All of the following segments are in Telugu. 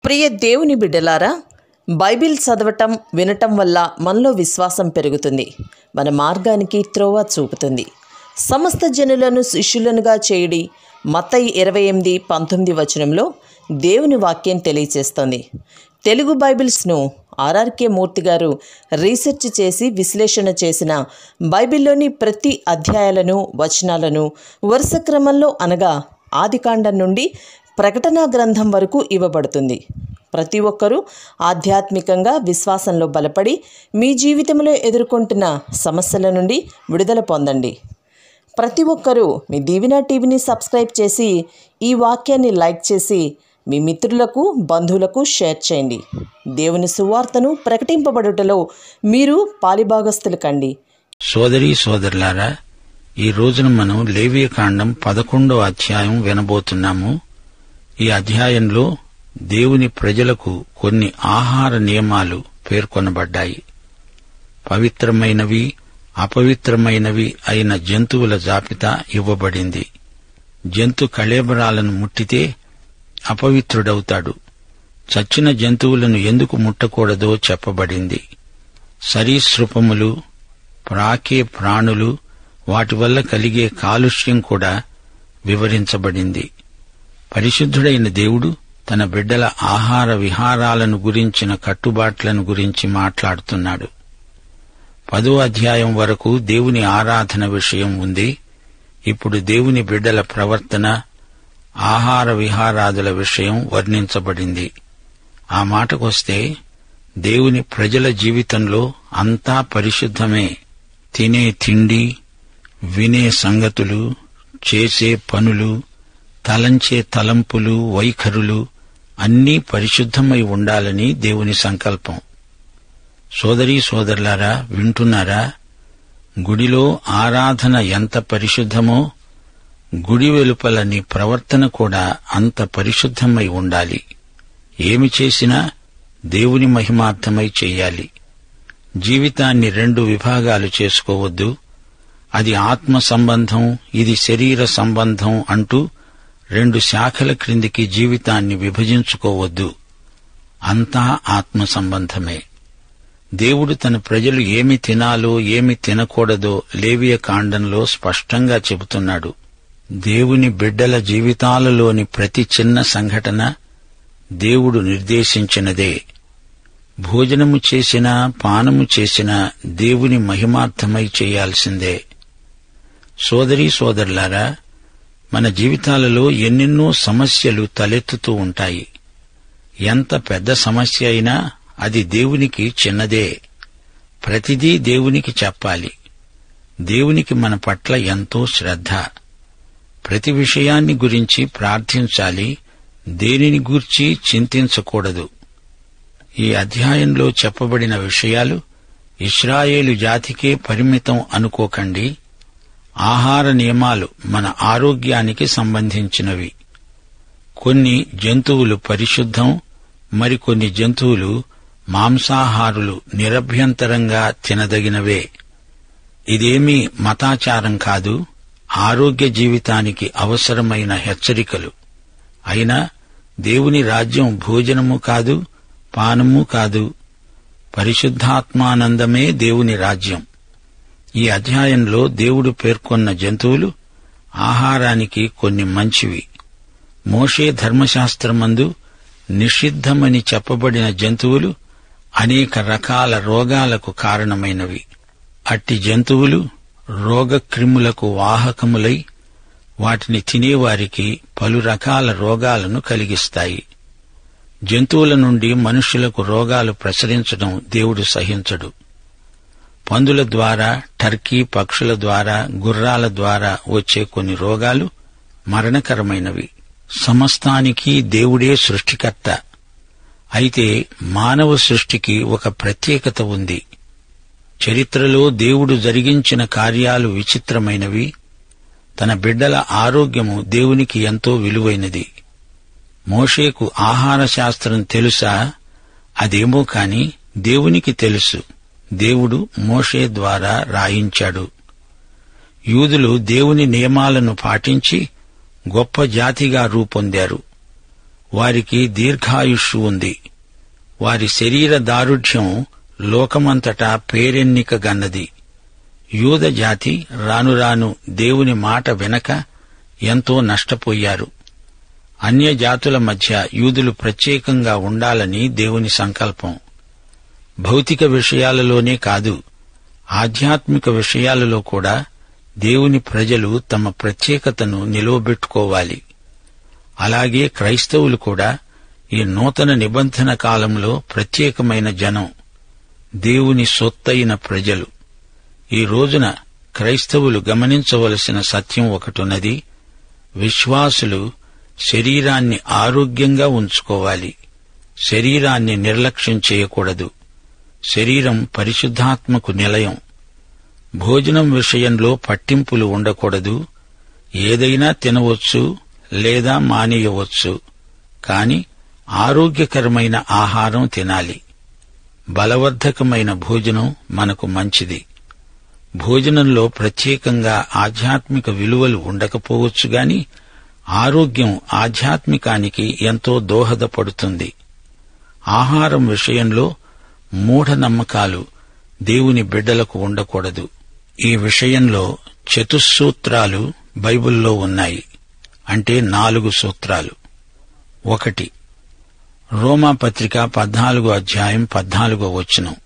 ప్రియ దేవుని బిడ్డలారా, బైబిల్ చదవటం వినటం వల్ల మనలో విశ్వాసం పెరుగుతుంది. మన మార్గానికి త్రోవ చూపుతుంది. సమస్త జనులను శిష్యులనుగా చేయుడి మత్తయి 28:19 వచనంలో దేవుని వాక్యం తెలియచేస్తోంది. తెలుగు బైబిల్స్ను ఆర్ఆర్కే మూర్తి గారు రీసెర్చ్ చేసి విశ్లేషణ చేసిన బైబిల్లోని ప్రతి అధ్యాయాలను వచనాలను వరుస క్రమంలో అనగా ఆదికాండం నుండి ప్రకటనా గ్రంథం వరకు ఇవ్వబడుతుంది. ప్రతి ఒక్కరూ ఆధ్యాత్మికంగా విశ్వాసంలో బలపడి మీ జీవితంలో ఎదుర్కొంటున్న సమస్యల నుండి విడుదల పొందండి. ప్రతి ఒక్కరూ మీ దీవెన టీవీని సబ్స్క్రైబ్ చేసి ఈ వాక్యాన్ని లైక్ చేసి మీ మిత్రులకు బంధువులకు షేర్ చేయండి. దేవుని సువార్తను ప్రకటింపబడుటలో మీరు పాలిభాగస్తులు కండి. సోదరీ సోదరులారా, ఈ రోజున మనం లేవియకాండం 11వ అధ్యాయం వినబోతున్నాము. ఈ అధ్యాయంలో దేవుని ప్రజలకు కొన్ని ఆహార నియమాలు పేర్కొనబడ్డాయి. పవిత్రమైనవి, అపవిత్రమైనవి అయిన జంతువుల జాబితా ఇవ్వబడింది. జంతు కళేబరాలను ముట్టితే అపవిత్రుడవుతాడు. చచ్చిన జంతువులను ఎందుకు ముట్టకూడదో చెప్పబడింది. సరీసృపములు, ప్రాకే ప్రాణులు, వాటి వల్ల కలిగే కాలుష్యం కూడా వివరించబడింది. పరిశుద్ధుడైన దేవుడు తన బిడ్డల ఆహార విహారాలను గురించిన కట్టుబాట్లను గురించి మాట్లాడుతున్నాడు. 10వ అధ్యాయం వరకు దేవుని ఆరాధన విషయం ఉంది. ఇప్పుడు దేవుని బిడ్డల ప్రవర్తన, ఆహార విహారాదుల విషయం వర్ణించబడింది. ఆ మాటకొస్తే దేవుని ప్రజల జీవితంలో అంతా పరిశుద్ధమే. తినే తిండి, వినే సంగతులు, చేసే పనులు, తలంచే తలంపులు, వైఖరులు అన్నీ పరిశుద్ధమై ఉండాలని దేవుని సంకల్పం. సోదరీ సోదరులారా, వింటున్నారా? గుడిలో ఆరాధన ఎంత పరిశుద్ధమో గుడి వెలుపల నీ ప్రవర్తన కూడా అంత పరిశుద్ధమై ఉండాలి. ఏమి చేసినా దేవుని మహిమార్థమై చెయ్యాలి. జీవితాన్ని 2 విభాగాలు చేసుకోవద్దు. అది ఆత్మ సంబంధం, ఇది శరీర సంబంధం అంటూ 2 శాఖల క్రిందికి జీవితాన్ని విభజించుకోవద్దు. అంతా ఆత్మ సంబంధమే. దేవుడు తన ప్రజలు ఏమి తినాలో ఏమి తినకూడదో లేవియకాండంలో స్పష్టంగా చెబుతున్నాడు. దేవుని బిడ్డల జీవితాలలోని ప్రతి చిన్న సంఘటన దేవుడు నిర్దేశించినదే. భోజనము చేసినా పానము చేసినా దేవుని మహిమార్థమై చేయాల్సిందే. సోదరీ సోదరులారా, మన జీవితాలలో ఎన్నెన్నో సమస్యలు తలెత్తుతూ ఉంటాయి. ఎంత పెద్ద సమస్య అయినా అది దేవునికి చిన్నదే. ప్రతిదీ దేవునికి చెప్పాలి. దేవునికి మన పట్ల ఎంతో శ్రద్ధ. ప్రతి విషయాన్ని గురించి ప్రార్థించాలి. దేనిని గూర్చి చింతించకూడదు. ఈ అధ్యాయంలో చెప్పబడిన విషయాలు ఇశ్రాయేలు జాతికే పరిమితం అనుకోకండి. ఆహార నియమాలు మన ఆరోగ్యానికి సంబంధించినవి. కొన్ని జంతువులు పరిశుద్ధం, మరికొన్ని జంతువులు మాంసాహారులు నిరభ్యంతరంగా తినదగినవే. ఇదేమీ మతాచారం కాదు, ఆరోగ్య జీవితానికి అవసరమైన హెచ్చరికలు. అయినా దేవుని రాజ్యం భోజనము కాదు, పానము కాదు. పరిశుద్ధాత్మానందమే దేవుని రాజ్యం. ఈ అధ్యాయంలో దేవుడు పేర్కొన్న జంతువులు ఆహారానికి కొన్ని మంచివి. మోషే ధర్మశాస్త్రమందు నిషిద్ధమని చెప్పబడిన జంతువులు అనేక రకాల రోగాలకు కారణమైనవి. అట్టి జంతువులు రోగక్రిములకు వాహకములై వాటిని తినేవారికి పలు రకాల రోగాలను కలిగిస్తాయి. జంతువుల నుండి మనుష్యులకు రోగాలు ప్రసరించడం దేవుడు సహించడు. పందుల ద్వారా, టర్కీ పక్షుల ద్వారా, గుర్రాల ద్వారా వచ్చే కొన్ని రోగాలు మరణకరమైనవి. సమస్తానికి దేవుడే సృష్టికర్త. అయితే మానవ సృష్టికి ఒక ప్రత్యేకత ఉంది. చరిత్రలో దేవుడు జరిగించిన కార్యాలు విచిత్రమైనవి. తన బిడ్డల ఆరోగ్యము దేవునికి ఎంతో విలువైనది. మోషేకు ఆహార శాస్త్రం తెలుసా? అదేమో కాని దేవునికి తెలుసు. దేవుడు మోషే ద్వారా రాయించాడు. యూదులు దేవుని నియమాలను పాటించి గొప్ప జాతిగా రూపొందారు. వారికి దీర్ఘాయుష్షు ఉంది. వారి శరీర దారుఢ్యం లోకమంతటా పేరెన్నికగన్నది. యూద జాతి రానురాను దేవుని మాట వినక ఎంతో నష్టపోయారు. అన్యజాతుల మధ్య యూదులు ప్రత్యేకంగా ఉండాలని దేవుని సంకల్పం. భౌతిక విషయాలలోనే కాదు, ఆధ్యాత్మిక విషయాలలో కూడా దేవుని ప్రజలు తమ ప్రత్యేకతను నిలువబెట్టుకోవాలి. అలాగే క్రైస్తవులు కూడా ఈ నూతన నిబంధన కాలంలో ప్రత్యేకమైన జనం, దేవుని సొత్తైన ప్రజలు. ఈ రోజున క్రైస్తవులు గమనించవలసిన సత్యం ఒకటున్నది. విశ్వాసులు శరీరాన్ని ఆరోగ్యంగా ఉంచుకోవాలి. శరీరాన్ని నిర్లక్ష్యం చేయకూడదు. శరీరం పరిశుద్ధాత్మకు నిలయం. భోజనం విషయంలో పట్టింపులు ఉండకూడదు. ఏదైనా తినవచ్చు లేదా మానేయవచ్చు, కాని ఆరోగ్యకరమైన ఆహారం తినాలి. బలవర్ధకమైన భోజనం మనకు మంచిది. భోజనంలో ప్రత్యేకంగా ఆధ్యాత్మిక విలువలు ఉండకపోవచ్చు గాని ఆరోగ్యం ఆధ్యాత్మికానికి ఎంతో దోహదపడుతుంది. ఆహారం విషయంలో మూఢనమ్మకాలు దేవుని బిడ్డలకు ఉండకూడదు. ఈ విషయంలో చతుస్సూత్రాలు బైబిల్లో ఉన్నాయి. అంటే 4 సూత్రాలు. 1. రోమాపత్రిక 14వ అధ్యాయం 14వ వచనం.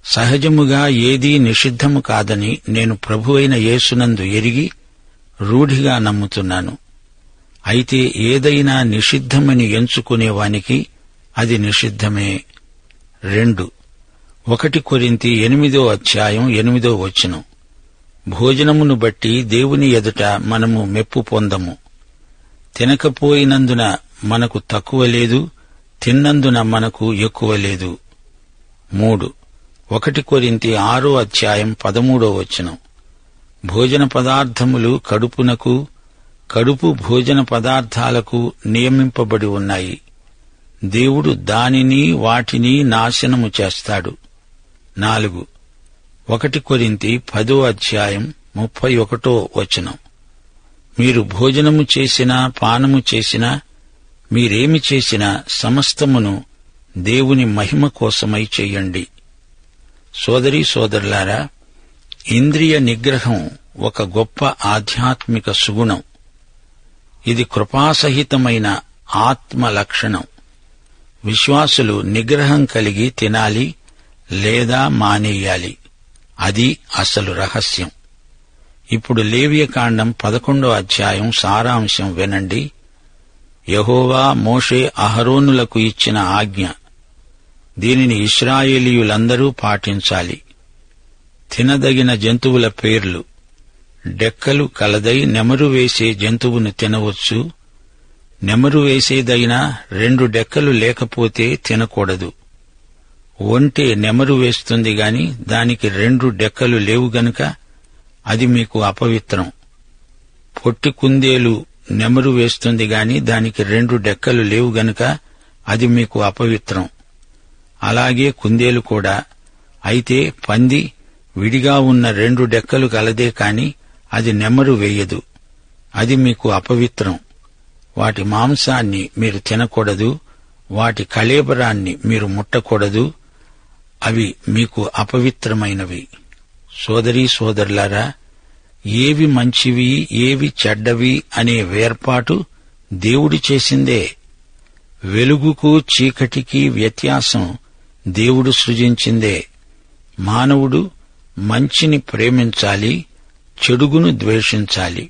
సహజముగా ఏదీ నిషిద్ధము కాదని నేను ప్రభువైన యేసునందు ఎరిగి రూఢిగా నమ్ముతున్నాను. అయితే ఏదైనా నిషిద్ధమని ఎంచుకునేవానికి అది నిషిద్ధమే. 2. 1 కొరింథీ 8వ అధ్యాయం 8వ వచనం. భోజనమును బట్టి దేవుని ఎదుట మనము మెప్పు పొందము. తినకపోయినందున మనకు తక్కువ లేదు, తిన్నందున మనకు ఎక్కువ లేదు. 3. 1 కొరింథీ 6వ అధ్యాయం 13వ వచనం. భోజన పదార్థములు కడుపునకు, కడుపు భోజన పదార్థాలకు నియమింపబడి ఉన్నాయి. దేవుడు దానిని వాటిని నాశనము చేస్తాడు. 4. 1 కొరింథీ 10వ అధ్యాయం 31వ వచనం. మీరు భోజనము చేసినా పానము చేసినా మీరేమి చేసినా సమస్తమును దేవుని మహిమ కోసమై చెయ్యండి. సోదరీ సోదరులారా, ఇంద్రియ నిగ్రహం ఒక గొప్ప ఆధ్యాత్మిక సుగుణం. ఇది కృపాసహితమైన ఆత్మ లక్షణం. విశ్వాసులు నిగ్రహం కలిగి తినాలి లేదా మానేయాలి. అది అసలు రహస్యం. ఇప్పుడు లేవియకాండం 11వ అధ్యాయం సారాంశం వినండి. యెహోవా మోషే అహరోనులకు ఇచ్చిన ఆజ్ఞ. దీనిని ఇశ్రాయేలీయులందరూ పాటించాలి. తినదగిన జంతువుల పేర్లు. డెక్కలు కలదై నెమరు వేసే జంతువును తినవచ్చు. నెమరు వేసేదైనా 2 డెక్కలు లేకపోతే తినకూడదు. ఒంటె నెమరు వేస్తుంది గాని దానికి 2 డెక్కలు లేవు గనుక అది మీకు అపవిత్రం. పొట్టి కుందేలు నెమరు వేస్తుంది గాని దానికి 2 డెక్కలు లేవు గనుక అది మీకు అపవిత్రం. అలాగే కుందేలు కూడా. అయితే పంది విడిగా ఉన్న 2 డెక్కలు కలదే కాని అది నెమరు వేయదు. అది మీకు అపవిత్రం. వాటి మాంసాన్ని మీరు తినకూడదు. వాటి కళేబరాన్ని మీరు ముట్టకూడదు. అవి మీకు అపవిత్రమైనవి. సోదరీ సోదరులారా, ఏవి మంచివి ఏవి చెడ్డవి అనే వేర్పాటు దేవుడు చేసిందే. వెలుగుకు చీకటికి వ్యత్యాసం దేవుడు సృజించిందే. మానవుడు మంచిని ప్రేమించాలి, చెడుగును ద్వేషించాలి.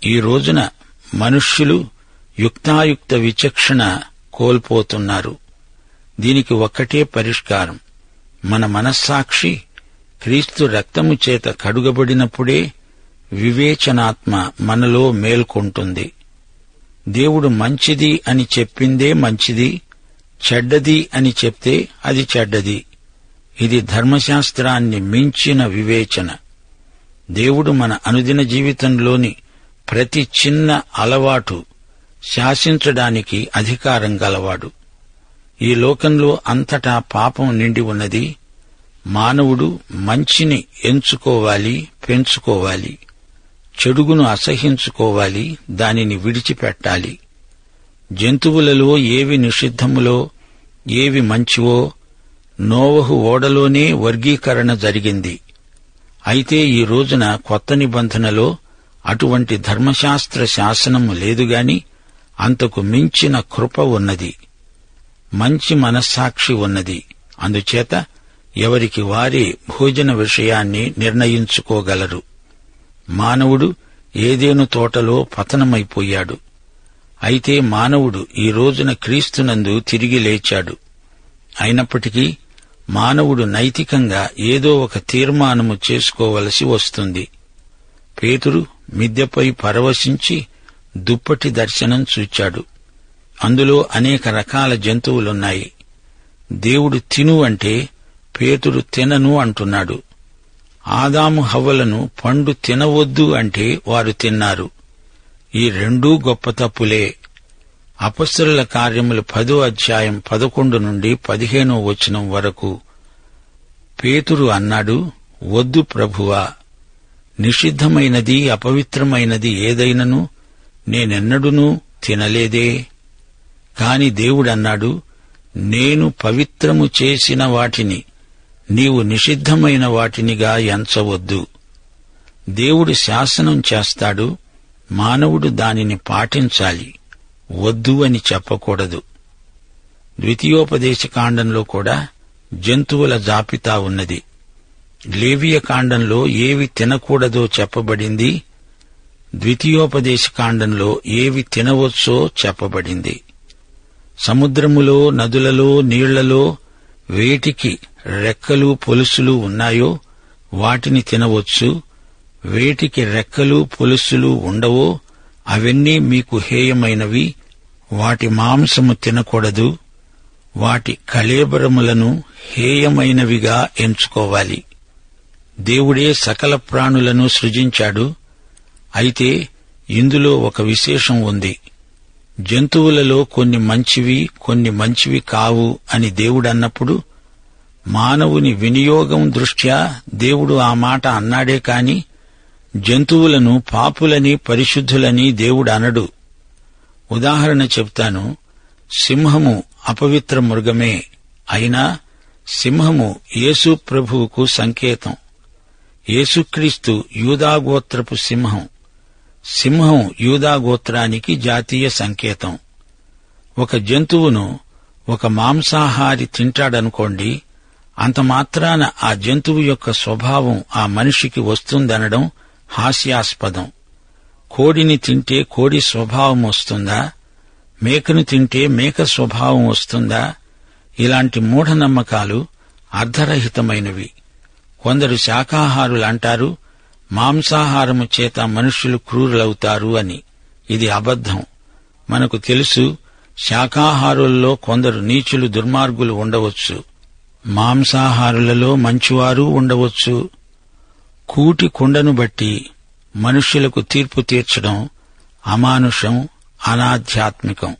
ఈ రోజున మనుష్యులు యుక్తాయుక్త విచక్షణ కోల్పోతున్నారు. దీనికి ఒక్కటే పరిష్కారం. మన మనస్సాక్షి క్రీస్తు రక్తము చేత కడుగబడినప్పుడే వివేచనాత్మ మనలో మేల్కొంటుంది. దేవుడు మంచిది అని చెప్పిందే మంచిది, చెడ్డది అని చెప్తే అది చెడ్డది. ఇది ధర్మశాస్త్రాన్ని మించిన వివేచన. దేవుడు మన అనుదిన జీవితంలోని ప్రతి చిన్న అలవాటు శాసించడానికి అధికారం గలవాడు. ఈ లోకంలో అంతటా పాపం నిండి ఉన్నది. మానవుడు మంచిని ఎంచుకోవాలి, పెంచుకోవాలి. చెడుగును అసహ్యించుకోవాలి, దానిని విడిచిపెట్టాలి. జంతువులలో ఏవి నిషిద్ధములో ఏవి మంచివో నోవహు ఓడలోనే వర్గీకరణ జరిగింది. అయితే ఈ రోజున కొత్త నిబంధనలో అటువంటి ధర్మశాస్త్ర శాసనము లేదుగాని అంతకు మించిన కృప ఉన్నది, మంచి మనస్సాక్షి ఉన్నది. అందుచేత ఎవరికి వారే భోజన విషయాన్ని నిర్ణయించుకోగలరు. మానవుడు ఏదేను తోటలో పతనమైపోయాడు. అయితే మానవుడు ఈ రోజున క్రీస్తునందు తిరిగి లేచాడు. అయినప్పటికీ మానవుడు నైతికంగా ఏదో ఒక తీర్మానము చేసుకోవలసి వస్తుంది. పేతురు మిద్దెపై పరవశించి దుప్పటి దర్శనం చూచాడు. అందులో అనేక రకాల జంతువులున్నాయి. దేవుడు తిను అంటే పేతురు తినను అంటున్నాడు. ఆదాము హవ్వలను పండు తినవద్దు అంటే వారు తిన్నారు. ఈ రెండూ గొప్ప తప్పులే. అపొస్తలుల కార్యములు 10వ అధ్యాయం 11 నుండి 15వ వచనం వరకు పేతురు అన్నాడు, వద్దు ప్రభువా, నిషిద్ధమైనది అపవిత్రమైనది ఏదైనను నేనెన్నడూనూ తినలేదే. కాని దేవుడన్నాడు, నేను పవిత్రము చేసిన వాటిని నీవు నిషిద్ధమైన వాటినిగా ఎంచవద్దు. దేవుడు శాసనం చేస్తాడు, మానవుడు దానిని పాటించాలి, వద్దు అని చెప్పకూడదు. ద్వితీయోపదేశకాండంలో కూడా జంతువుల జాబితా ఉన్నది. లేవియ కాండంలో ఏవి తినకూడదో చెప్పబడింది. ద్వితీయోపదేశకాండంలో ఏవి తినవచ్చో చెప్పబడింది. సముద్రములో, నదులలో, నీళ్లలో వేటికి రెక్కలు పొలుసులు ఉన్నాయో వాటిని తినవచ్చు. వేటికి రెక్కలు పొలుసులు ఉండవో అవన్నీ మీకు హేయమైనవి. వాటి మాంసము తినకూడదు. వాటి కళేబరములను హేయమైనవిగా ఎంచుకోవాలి. దేవుడే సకల ప్రాణులను సృజించాడు. అయితే ఇందులో ఒక విశేషం ఉంది. జంతువులలో కొన్ని మంచివి, కొన్ని మంచివి కావు అని దేవుడన్నప్పుడు మానవుని వినియోగం దృష్ట్యా దేవుడు ఆ మాట అన్నాడే కాని జంతువులను పాపులని పరిశుద్ధులని దేవుడు అనడు. ఉదాహరణ చెప్తాను. సింహము అపవిత్ర మృగమే. అయినా సింహము యేసు ప్రభువుకు సంకేతం. యేసుక్రీస్తు యూదాగోత్రపు సింహం. సింహం యూదాగోత్రానికి జాతీయ సంకేతం. ఒక జంతువును ఒక మాంసాహారి తింటాడనుకోండి, అంత మాత్రాన ఆ జంతువు యొక్క స్వభావం ఆ మనిషికి వస్తుందనడం హాస్యాస్పదం. కోడిని తింటే కోడి స్వభావం వస్తుందా? మేకను తింటే మేక స్వభావం వస్తుందా? ఇలాంటి మూఢనమ్మకాలు అర్ధరహితమైనవి. కొందరు శాకాహారులంటారు, మాంసాహారము చేత మనుష్యులు క్రూరులవుతారు అని. ఇది అబద్ధం. మనకు తెలుసు, శాకాహారుల్లో కొందరు నీచులు, దుర్మార్గులు ఉండవచ్చు. మాంసాహారులలో మంచివారు ఉండవచ్చు. కూటి కుండను బట్టి మనుష్యులకు తీర్పు తీర్చడం అమానుషం, అనాధ్యాత్మికం.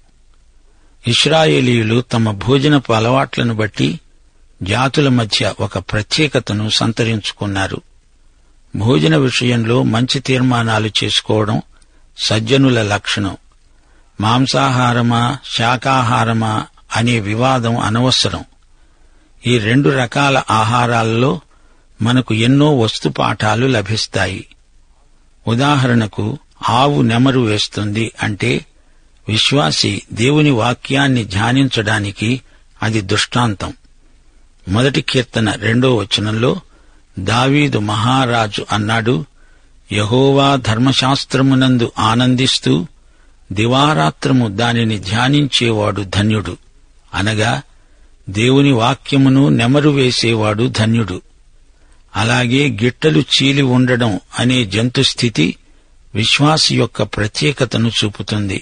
ఇశ్రాయేలీయులు తమ భోజనపు అలవాట్లను బట్టి జాతుల మధ్య ఒక ప్రత్యేకతను సంతరించుకున్నారు. భోజన విషయంలో మంచి తీర్మానాలు చేసుకోవడం సజ్జనుల లక్షణం. మాంసాహారమా శాకాహారమా అనే వివాదం అనవసరం. ఈ రెండు రకాల ఆహారాల్లో మనకు ఎన్నో వస్తుపాఠాలు లభిస్తాయి. ఉదాహరణకు, ఆవు నెమరు వేస్తుంది అంటే విశ్వాసి దేవుని వాక్యాన్ని ధ్యానించడానికి అది దృష్టాంతం. 1 కీర్తన 2వ వచనంలో దావీదు మహారాజు అన్నాడు, యెహోవా ధర్మశాస్త్రమునందు ఆనందిస్తూ దివారాత్రము దానిని ధ్యానించేవాడు ధన్యుడు. అనగా దేవుని వాక్యమును నెమరు వేసేవాడు ధన్యుడు. అలాగే గిట్టలు చీలి ఉండడం అనే జంతుస్థితి విశ్వాసి యొక్క ప్రత్యేకతను చూపుతుంది.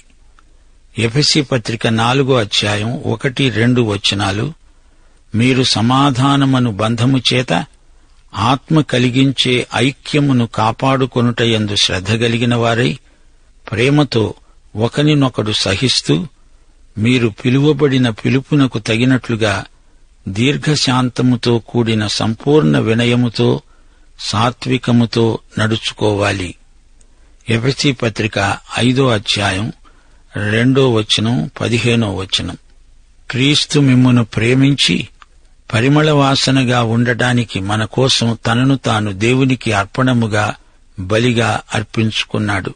ఎఫెసీ పత్రిక 4వ అధ్యాయం 1-2 వచనాలు, మీరు సమాధానమను బంధము చేత ఆత్మ కలిగించే ఐక్యమును కాపాడుకొనుటయందు శ్రద్ధ కలిగిన వారై ప్రేమతో ఒకనినొకడు సహిస్తూ మీరు పిలువబడిన పిలుపునకు తగినట్లుగా దీర్ఘశాంతముతో కూడిన సంపూర్ణ వినయముతో సాత్వికముతో నడుచుకోవాలి. ఎఫెసీ పత్రిక 5వ అధ్యాయం 2 15. క్రీస్తు మిమ్మును ప్రేమించి పరిమళ వాసనగా ఉండటానికి మన కోసం తనను తాను దేవునికి అర్పణముగా బలిగా అర్పించుకున్నాడు.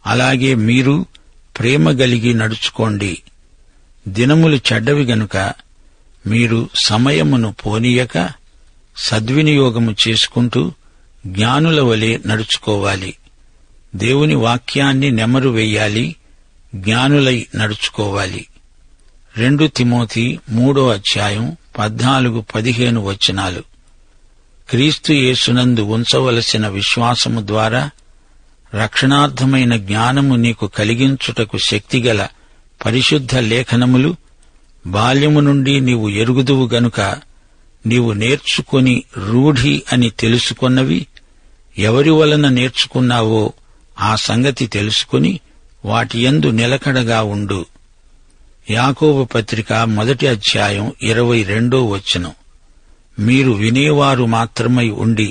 అలాగే మీరు ప్రేమ గలిగి నడుచుకోండి. దినములు చెడ్డవి గనుక మీరు సమయమును పోనీయక సద్వినియోగము చేసుకుంటూ జ్ఞానుల వలె నడుచుకోవాలి. దేవుని వాక్యాన్ని నెమరు వెయ్యాలి, జ్ఞానులై నడుచుకోవాలి. 2 తిమోతి 3:14-15 క్రీస్తు యేసునందు ఉంచవలసిన విశ్వాసము ద్వారా రక్షణార్థమైన జ్ఞానము నీకు కలిగించుటకు శక్తిగల పరిశుద్ధ లేఖనములు బాల్యము నుండి నీవు ఎరుగుదువు గనుక నీవు నేర్చుకొని రూఢి అని తెలుసుకొన్నవి ఎవరి వలన నేర్చుకున్నావో ఆ సంగతి తెలుసుకుని వాటియందు నిలకడగా ఉండు. యాకోబు పత్రిక 1:22 మీరు వినేవారు మాత్రమై ఉండి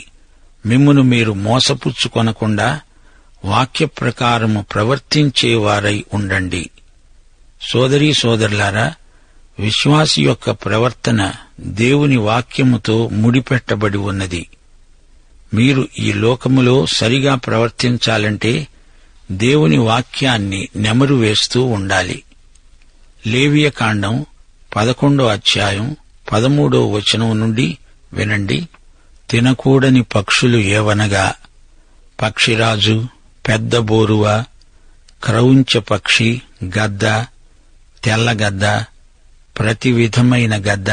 మిమ్మును మీరు మోసపుచ్చుకొనకుండా వాక్య ప్రకారము ప్రవర్తించేవారై ఉండండి. సోదరీ సోదరులారా, విశ్వాసి యొక్క ప్రవర్తన దేవుని వాక్యముతో ముడిపెట్టబడి ఉన్నది. మీరు ఈ లోకములో సరిగా ప్రవర్తించాలంటే దేవుని వాక్యాన్ని నెమరు వేస్తూ ఉండాలి. లేవియకాండం 11:13 నుండి వినండి. తినకూడని పక్షులు ఏవనగా పక్షిరాజు, పెద్ద బోరువ, క్రౌంచ పక్షి, గద్ద, తెల్లగద్ద, ప్రతి విధమైన గద్ద,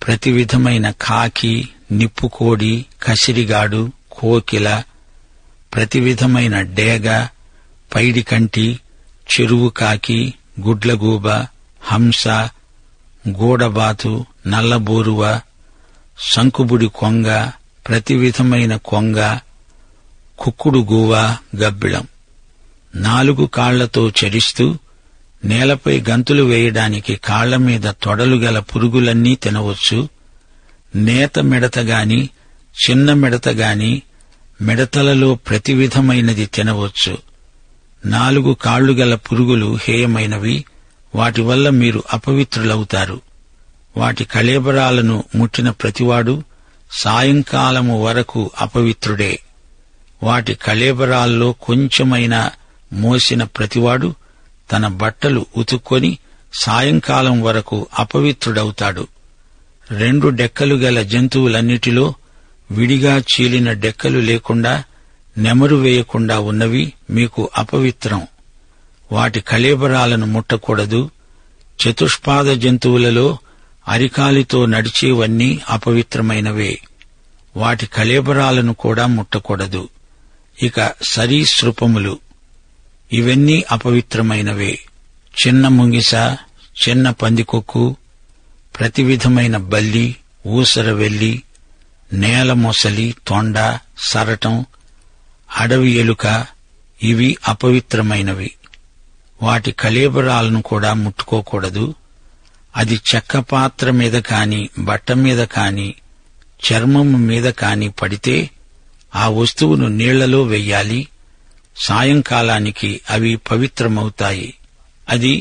ప్రతి విధమైన కాకి, నిప్పుకోడి, కసిరిగాడు, కోకిల, ప్రతి విధమైన డేగ, పైడికంటి, చెరువు కాకి, గుడ్లగూబ, హంస, గూడబాతు, నల్లబోరువ, సంకుబుడి కొంగ, ప్రతి విధమైన కొంగ, కుక్కుడు గువ్వ, గబ్బిళం 4 కాళ్లతో చరిస్తూ నేలపై గంతులు వేయడానికి కాళ్లమీద తొడలు గల పురుగులన్నీ తినవచ్చు. నేత మిడతగాని, చిన్న మిడతగాని, మిడతలలో ప్రతి విధమైనది తినవచ్చు. 4 కాళ్లు గల పురుగులు హేయమైనవి, వాటి వల్ల మీరు అపవిత్రులవుతారు. వాటి కళేబరాలను ముట్టిన ప్రతివాడు సాయంకాలము వరకు అపవిత్రుడే. వాటి కళేబరాల్లో కొంచెమైనా మోసిన ప్రతివాడు తన బట్టలు ఉతుక్కొని సాయంకాలం వరకు అపవిత్రుడవుతాడు. 2 డెక్కలు గల జంతువులన్నిటిలో విడిగా చీలిన డెక్కలు లేకుండా నెమరు వేయకుండా ఉన్నవి మీకు అపవిత్రం. వాటి కళేబరాలను ముట్టకూడదు. చతుష్పాద జంతువులలో అరికాలితో నడిచేవన్నీ అపవిత్రమైనవే. వాటి కళేబరాలను కూడా ముట్టకూడదు. ఇక సరీసృపములు, ఇవన్నీ అపవిత్రమైనవే. చిన్న ముంగిస, చిన్న పందికొక్కు, ప్రతి విధమైన బల్లి, ఊసరవెల్లి, నేల మొసలి, తొండ, సరటం, అడవి ఎలుక, ఇవి అపవిత్రమైనవి. వాటి కళేబరాలను కూడా ముట్టుకోకూడదు. అది చెక్క పాత్ర మీద కాని, బట్ట మీద కాని, చర్మము మీద కాని పడితే ఆ వస్తువును నీళ్లలో వెయ్యాలి. సాయంకాలానికి అవి పవిత్రమవుతాయి. అది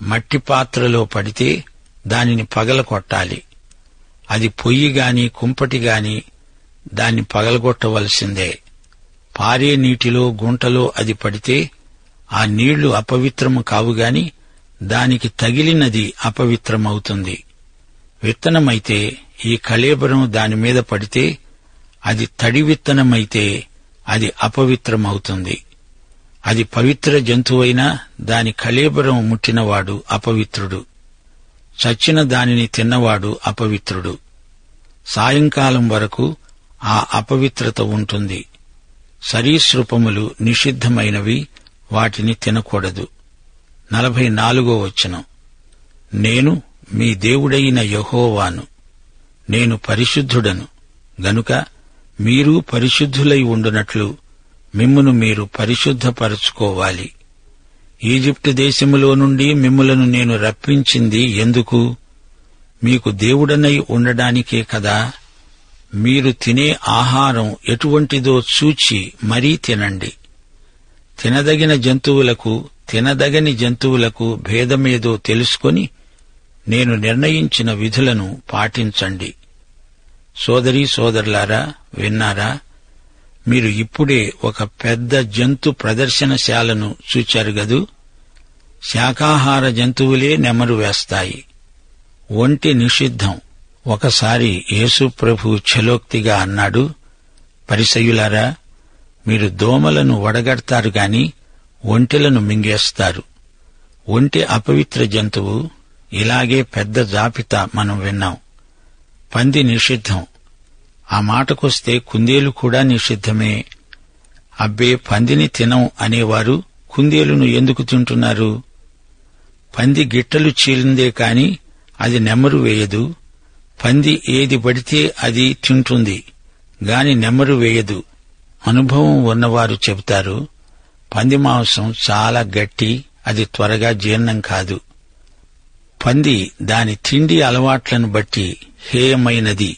మట్టి పాత్రలో పడితే దానిని పగలగొట్టాలి. అది పొయ్యిగాని, కుంపటిగాని దాన్ని పగలగొట్టవలసిందే. పారే నీటిలో, గుంటలో అది పడితే ఆ నీళ్లు అపవిత్రము కావుగాని దానికి తగిలినది అపవిత్రమవుతుంది. విత్తనమైతే ఈ కళేబరం దానిమీద పడితే అది తడి విత్తనమైతే అది అపవిత్రమవుతుంది. అది పవిత్ర జంతువైనా దాని కళేబరం ముట్టినవాడు అపవిత్రుడు. చచ్చిన దానిని తిన్నవాడు అపవిత్రుడు. సాయంకాలం వరకు ఆ అపవిత్రత ఉంటుంది. సరీసృపములు నిషిద్ధమైనవి, వాటిని తినకూడదు. 44 నేను మీ దేవుడైన యెహోవాను, నేను పరిశుద్ధుడను గనుక మీరు పరిశుద్ధులై ఉండునట్లు మిమ్మును మీరు పరిశుద్ధపరచుకోవాలి. ఈజిప్టు దేశములో నుండి మిమ్ములను నేను రప్పించింది ఎందుకు? మీకు దేవుడనై ఉండడానికే కదా. మీరు తినే ఆహారం ఎటువంటిదో చూచి మరీ తినండి. తినదగిన జంతువులకు తినదగని జంతువులకు భేదమేదో తెలుసుకొని నేను నిర్ణయించిన విధులను పాటించండి. సోదరీ సోదరులారా, విన్నారా? మీరు ఇప్పుడే ఒక పెద్ద జంతు ప్రదర్శనశాలను చూచారు గదూ. శాకాహార జంతువులే నెమరు వేస్తాయి. ఒంటె నిషిద్ధం. ఒకసారి యేసు ప్రభు ఛలోక్తిగా అన్నాడు, పరిసయ్యులారా, మీరు దోమలను వడగడతారు గాని ఒంటెలను మింగేస్తారు. ఒంటె అపవిత్ర జంతువు. ఇలాగే పెద్ద జాబితా మనం విన్నాం. పంది నిషిద్ధం. ఆ మాటకొస్తే కుందేలు కూడా నిషిద్ధమే. అబ్బే, పందిని తినం అనేవారు కుందేలును ఎందుకు తింటున్నారు? పంది గిట్టలు చీలిందే కాని అది నెమరు వేయదు. పంది ఏది పడితే అది తింటుంది గాని నెమరు వేయదు. అనుభవం ఉన్నవారు చెబుతారు, పంది మాంసం చాలా గట్టి, అది త్వరగా జీర్ణం కాదు. పంది దాని తిండి అలవాట్లను బట్టి హేయమైనది.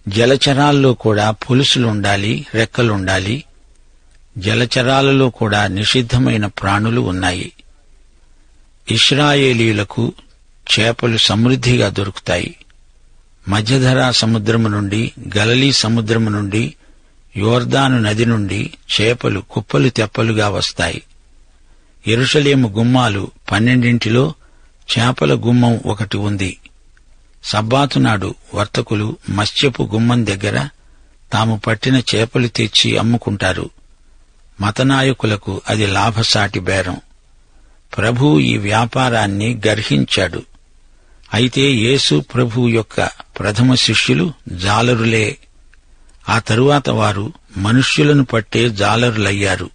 జలచరాల్లో కూడా పొలుసులుండాలి, రెక్కలుండాలి. జలచరాలలో కూడా నిషిద్ధమైన ప్రాణులు ఉన్నాయి. ఇశ్రాయేలీయులకు చేపలు సమృద్ధిగా దొరుకుతాయి. మధ్యధరా సముద్రము నుండి, గలిలీ సముద్రము నుండి, యోర్దాను నది నుండి చేపలు కుప్పలు తెప్పలుగా వస్తాయి. యెరూషలేము గుమ్మాలు 12 చేపల గుమ్మం ఒకటి ఉంది. సబ్బాతునాడు వర్తకులు మత్స్యపు గుమ్మం దగ్గర తాము పట్టిన చేపలు తెచ్చి అమ్ముకుంటారు. మతనాయకులకు అది లాభసాటి బేరం. ప్రభువు ఈ వ్యాపారాన్ని గర్హించాడు. అయితే యేసు ప్రభువు యొక్క ప్రథమ శిష్యులు జాలరులే. ఆ తరువాత వారు మనుష్యులను పట్టే జాలరులయ్యారు.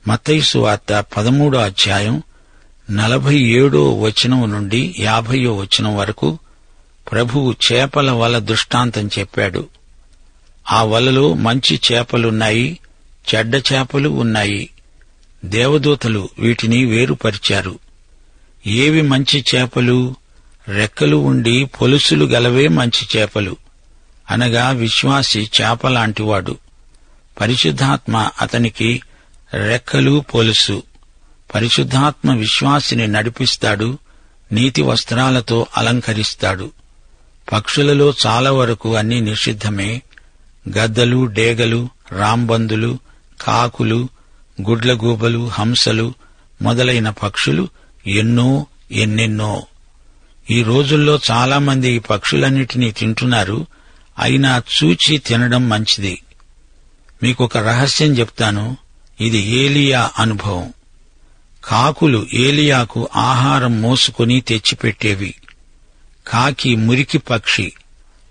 మత్తయి సువార్త 13వ అధ్యాయం 47వ వచనం నుండి 50వ వచనం వరకు ప్రభువు చేపల వల దృష్టాంతం చెప్పాడు. ఆ వలలో మంచి చేపలున్నాయి, చెడ్డ చేపలు ఉన్నాయి. దేవదూతలు వీటిని వేరుపరిచారు. ఏవి మంచి చేపలు? రెక్కలు ఉండి పొలుసులు గలవే మంచి చేపలు. అనగా విశ్వాసి చేపలాంటివాడు. పరిశుద్ధాత్మ అతనికి రెక్కలు, పొలుసు. పరిశుద్ధాత్మ విశ్వాసిని నడిపిస్తాడు, నీతి వస్త్రాలతో అలంకరిస్తాడు. పక్షులలో చాలా వరకు అన్నీ నిషిద్ధమే. గద్దలు, డేగలు, రాంబందులు, కాకులు, గుడ్లగూబలు, హంసలు మొదలైన పక్షులు ఎన్నెన్నో. ఈ రోజుల్లో చాలామంది ఈ పక్షులన్నిటినీ తింటున్నారు. అయినా చూచి తినడం మంచిది. మీకొక రహస్యం చెప్తాను. ఇది ఏలీయా అనుభవం. కాకులు ఏలీయాకు ఆహారం మోసుకుని తెచ్చిపెట్టేవి. కాకి మురికి పక్షి.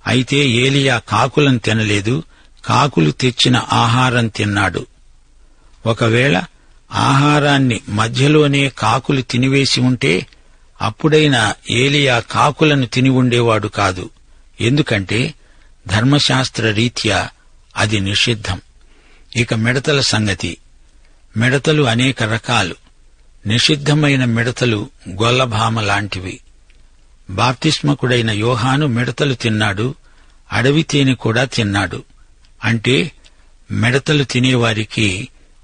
అయితే ఏలీయా కాకులను తినలేదు, కాకులు తెచ్చిన ఆహారం తిన్నాడు. ఒకవేళ ఆహారాన్ని మధ్యలోనే కాకులు తినివేసి ఉంటే అప్పుడైనా ఏలీయా కాకులను తిని ఉండేవాడు కాదు. ఎందుకంటే ధర్మశాస్త్ర రీత్యా అది నిషిద్ధం. ఇక మిడతల సంగతి. మిడతలు అనేక రకాలు. నిషిద్ధమైన మిడతలు గొల్లభామ లాంటివి. బాప్తిస్మకుడైన యోహాను మిడతలు తిన్నాడు, అడవి తేనె కూడా తిన్నాడు. అంటే మిడతలు తినేవారికి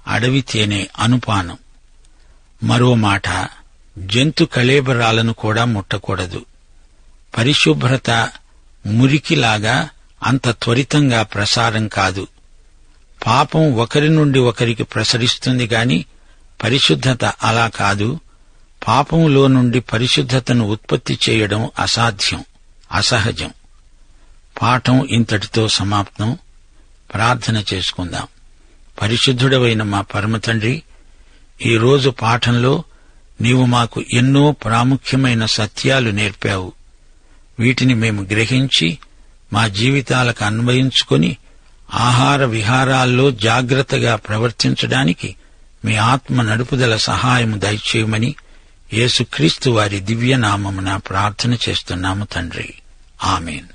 అడవి తేనె అనుపానం. మరో మాట, జంతు కళేబరాలను కూడా ముట్టకూడదు. పరిశుభ్రత మురికిలాగా అంత త్వరితంగా ప్రసారం కాదు. పాపం ఒకరి నుండి ఒకరికి ప్రసరిస్తుంది గాని పరిశుద్ధత అలా కాదు. పాపంలో నుండి పరిశుద్ధతను ఉత్పత్తి చేయడం అసాధ్యం, అసహజం. పాఠం ఇంతటితో సమాప్తం. ప్రార్థన చేసుకుందాం. పరిశుద్ధుడవైన మా పరమతండ్రి, ఈరోజు పాఠంలో నీవు మాకు ఎన్నో ప్రాముఖ్యమైన సత్యాలు నేర్పావు. వీటిని మేము గ్రహించి మా జీవితాలకు అన్వయించుకొని ఆహార విహారాల్లో జాగ్రత్తగా ప్రవర్తించడానికి మీ ఆత్మ నడుపుదల సహాయము దయచేయమని యేసుక్రీస్తు వారి దివ్యనామమున ప్రార్థన చేస్తున్నాము తండ్రి. ఆమేన్.